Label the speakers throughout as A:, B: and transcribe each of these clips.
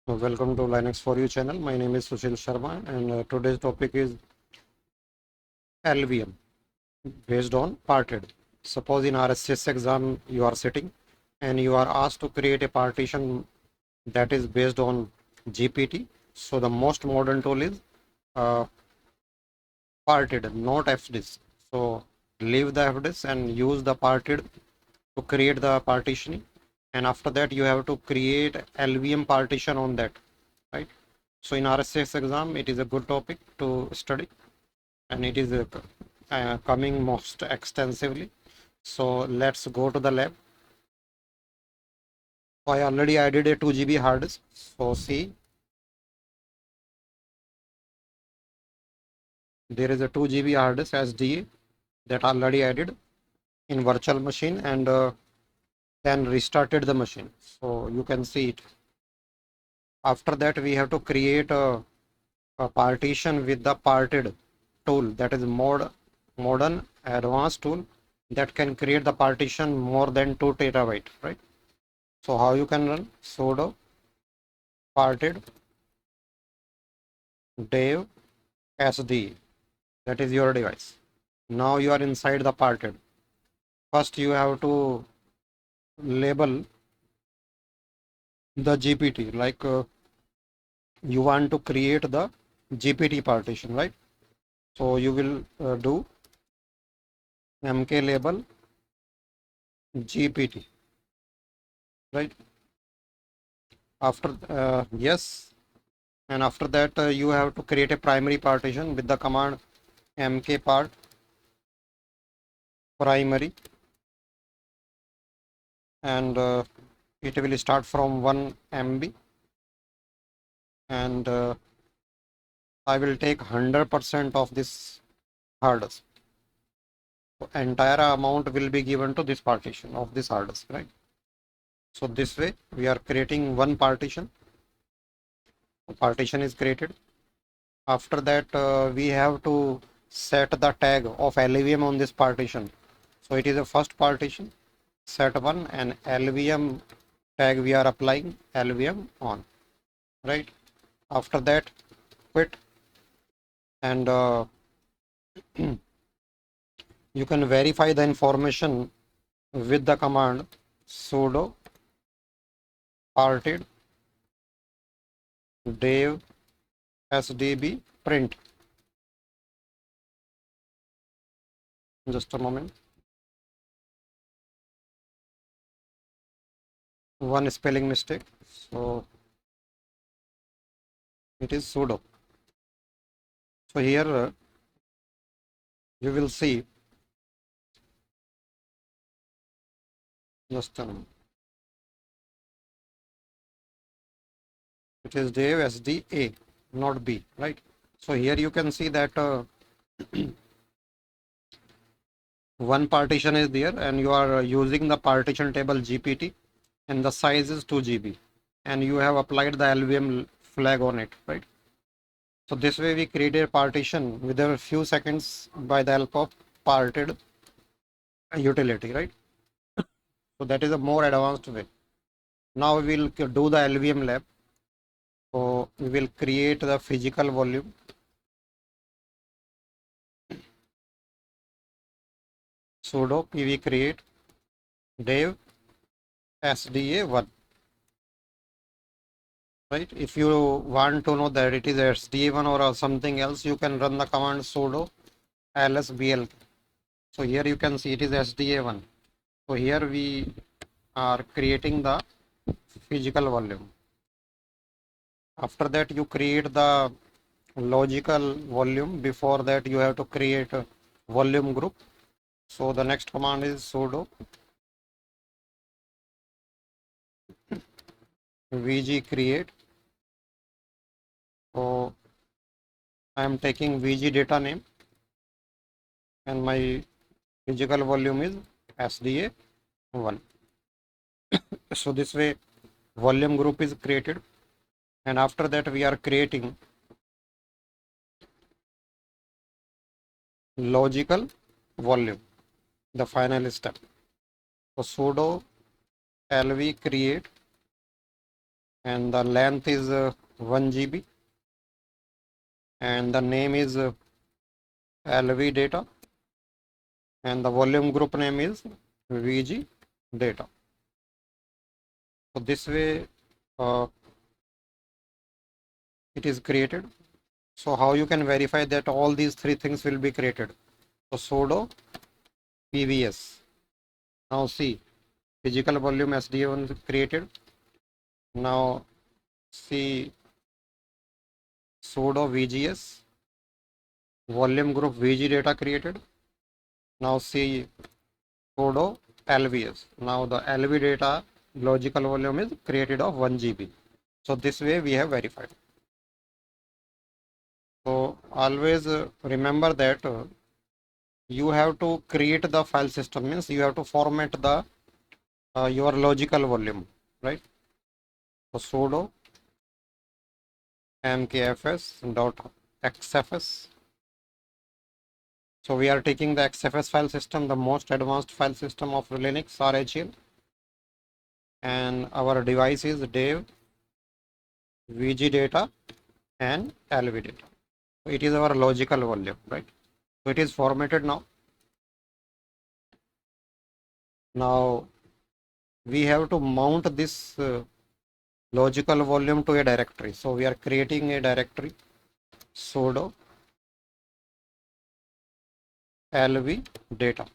A: Welcome to Linux for You channel. My name is Sushil Sharma, and today's topic is LVM based on parted. Suppose in RHCSA exam you are sitting and you are asked to create a partition that is based on GPT. So the most modern tool is uh, parted, not FDISK. So leave the FDISK and use the parted to create the partitioning. And after that you have to create LVM partition on that, right? So in RSS exam, it is a good topic to study, and it is coming most extensively. So let's go to the lab. So I already added a 2 GB hard disk. So see, there is a 2 GB hard disk SDA that already added in virtual machine, and then restarted the machine. So you can see it. After that, we have to create a partition with the parted tool, that is modern advanced tool that can create the partition more than 2 terabyte, right? So how you can run sudo parted dev sd, that is your device. Now you are inside the parted. First you have to label the GPT, like you want to create the GPT partition, right? So you will do mk label GPT, right? After yes, and after that you have to create a primary partition with the command mkpart primary, and it will start from 1 MB, and I will take 100% of this hard disk. So entire amount will be given to this partition of this hard disk, right? So this way we are creating one partition. The partition is created. After that we have to set the tag of LVM on this partition. So it is a first partition, set 1, and LVM tag we are applying LVM on, right? After that quit, and you can verify the information with the command sudo parted dev sdb print. Just a moment, one spelling mistake, so it is sudo. So here you will see, just a moment, it is dev sda, not b, right? So here you can see that one partition is there, and you are using the partition table GPT, and the size is 2 GB, and you have applied the LVM flag on it, right? So this way we created a partition within a few seconds by the help of parted utility, right? So that is a more advanced way. Now we will do the LVM lab. So we will create the physical volume. Sudo pv create dev sda1, right? If you want to know that it is sda1 or something else, you can run the command sudo lsbl. So here you can see it is sda1. So here we are creating the physical volume. After that you create the logical volume. Before that you have to create a volume group. So the next command is sudo vg create. So I am taking vg data name, and my physical volume is sda1. So this way volume group is created, and after that we are creating logical volume, the final step. So sudo lv create, and the length is 1 GB, and the name is LV data, and the volume group name is VG data. So this way it is created. So how you can verify that all these three things will be created? So sudo pvs. Now see, physical volume SD1 created. Now see, sudo vgs, volume group VG data created. Now see, sudo LVS. Now the LV data logical volume is created of 1 GB. So this way we have verified. So always remember that you have to create the file system, means you have to format the your logical volume, right? So sudo mkfs.xfs. So we are taking the XFS file system, the most advanced file system of Linux RHEL, and our device is dev, VG data and LV data. So it is our logical volume, right? So it is formatted now. Now we have to mount this logical volume to a directory. So we are creating a directory, sudo LV data.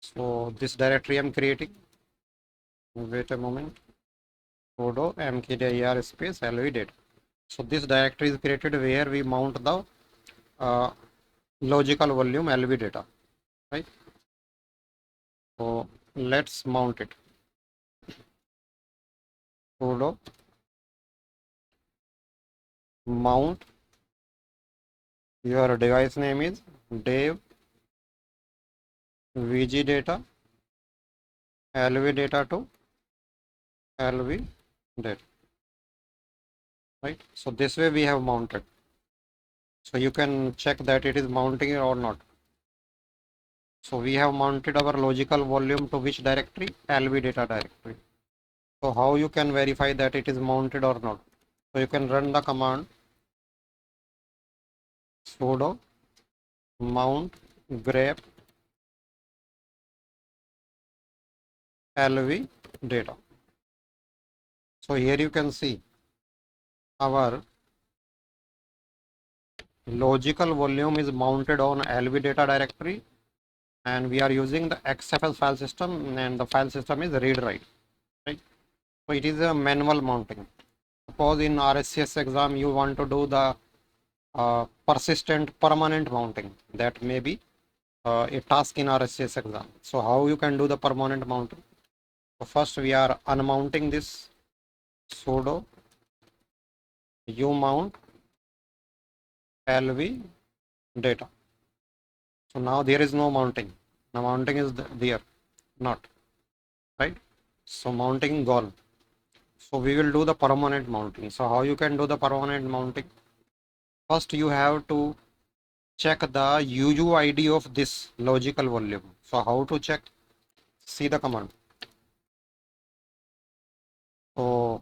A: So this directory I'm creating. Wait a moment. Sudo mkdir space LV data. So this directory is created where we mount the logical volume LV data, right? So let's mount it. Sudo mount, your device name is dev VG data LV data to LV data, right? So this way we have mounted. So you can check that it is mounting or not. So we have mounted our logical volume to which directory? LV data directory. So how you can verify that it is mounted or not? So you can run the command sudo mount grep LV data. So here you can see our logical volume is mounted on LV data directory, and we are using the XFS file system, and the file system is read write, right? So it is a manual mounting. Suppose in RHCSA exam you want to do the persistent permanent mounting, that may be a task in RHCSA exam. So how you can do the permanent mounting? So first we are unmounting this, sudo umount LV data. So now there is no mounting. Now mounting is there, not, right? So mounting gone. So we will do the permanent mounting. So how you can do the permanent mounting? First you have to check the UUID of this logical volume. So how to check? See the command. So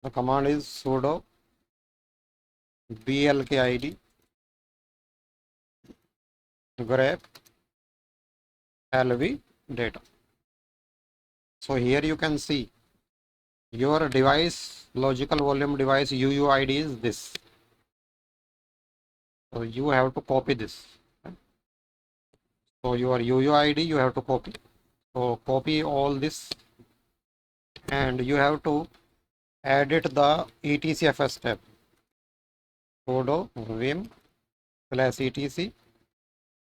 A: the command is sudo blkid grep LV data. So here you can see your device logical volume device UUID is this. So you have to copy this. So your UUID you have to copy. So copy all this, and you have to edit the etc fstab. Sudo vim /etc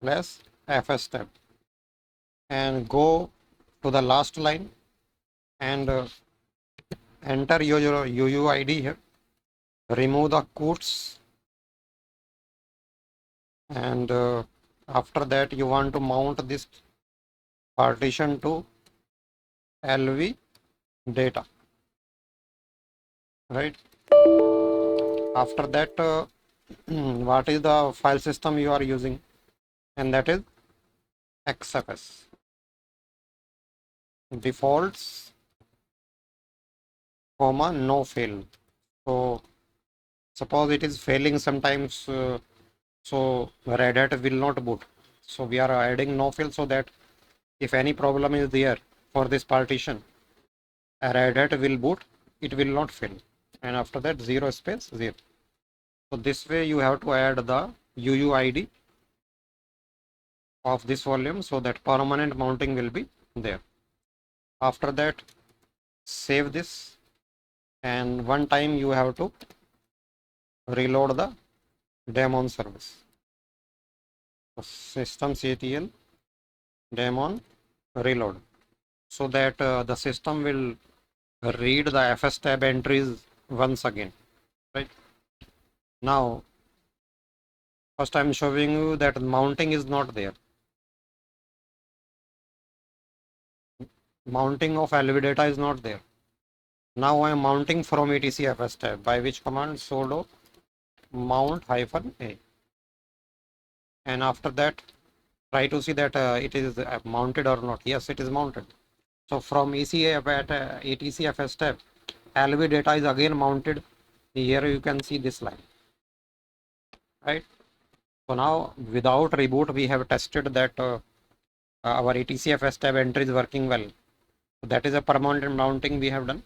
A: /fstab, and go to the last line and enter your UUID here. Remove the quotes, and after that you want to mount this partition to LV data, right? After that what is the file system you are using? And that is XFS. Defaults comma no fail. So suppose it is failing sometimes, so Red Hat will not boot. So we are adding no fail so that if any problem is there for this partition, Red Hat will boot, it will not fail. And after that, 0 space 0. So this way you have to add the UUID of this volume so that permanent mounting will be there. After that, save this, and one time you have to reload the daemon service. So systemctl daemon reload, so that the system will read the fstab entries once again, right? Now, first I'm showing you that mounting is not there. Mounting of LV data is not there. Now I am mounting from etc fstab, by which command sudo mount -a, and after that try to see that it is mounted or not. Yes, it is mounted. So from ECA at etc fstab, LV data is again mounted. Here you can see this line, right? So now without reboot we have tested that our etc fstab entry is working well. So that is a permanent mounting we have done,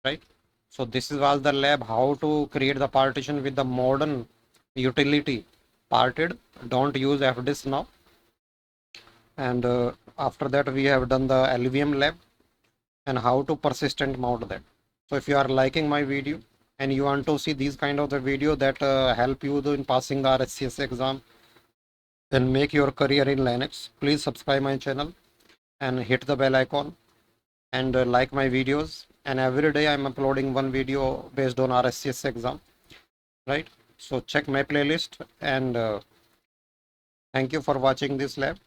A: right? So this was the lab how to create the partition with the modern utility parted. Don't use FDISK now. And after that we have done the LVM lab and how to persistent mount that. So if you are liking my video and you want to see these kind of the video that help you in passing the RHCSA exam and make your career in Linux, please subscribe my channel and hit the bell icon and like my videos. And every day I'm uploading one video based on RHCSA exam, right? So check my playlist, and thank you for watching this lab.